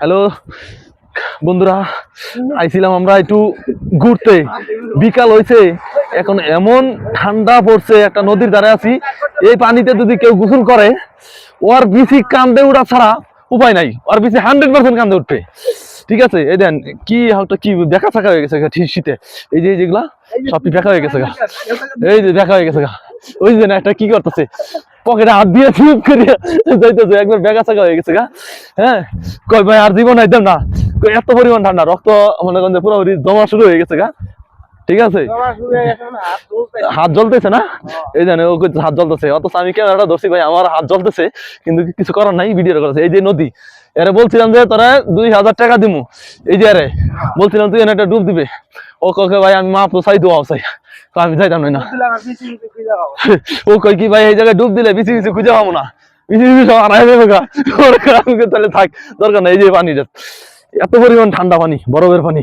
Hello বন্ধুরা, আইছিলাম আমরা একটু ঘুরতে, বিকাল হয়েছে, এখন এমন ঠান্ডা পড়ছে, একটা নদীর ধারে আছি। এই পানিতে যদি কেউ গোসল করে, ওর বিসি কান্দে উঠা ছাড়া উপায় নাই, ওর বিসি 100% কান্দে উঠবে। ঠিক আছে, এই দেন কি একটা কি দেখা থাকা হয়ে গেছে ঠিক শীতে, এই যে যেগুলা সব দেখা হয়ে গেছে গা, এই যে দেখা হয়ে গেছে গা। ওই যে না একটা কি করতেছে, পকেটে হাত দিয়ে চুপ করিয়া যাইতেছে, একবার বেগা চাকা হয়ে গেছে গা। হ্যাঁ, কই ভাই আর জীবন আইতাম না, এত পরিমাণ ঠান্ডা, রক্ত মনে করেন যে পুরোপুরি জমা শুরু হয়ে গেছে গা। ঠিক আছে, হাত জ্বলতেছে না, এই জানে ও হাত জ্বলতেছে, অথচ আমি ক্যামেরাটা ধরছি ভাই, আমার হাত জ্বলতেছে, কিন্তু কিছু করার নাই, ভিডিও করেছে। এই যে নদী, এরা বলছিলাম যে তোরা 2000 টাকা দিমু, এই যে আরে বলছিলাম তুই এনে একটা ডুব দিবে, ও কে ভাই আমি মাপ চাই দোয়াও চাই, আমি যাইতাম না। ও কই কি ভাই এই জায়গায় ডুব দিলে বিসি বিসি খুঁজে পাবো না, বিসি বিসি সব আড়াই দেবে গা, তাহলে থাক, দরকার নাই। এই যে পানিটা এত পরিমাণ ঠান্ডা পানি, বরফের পানি।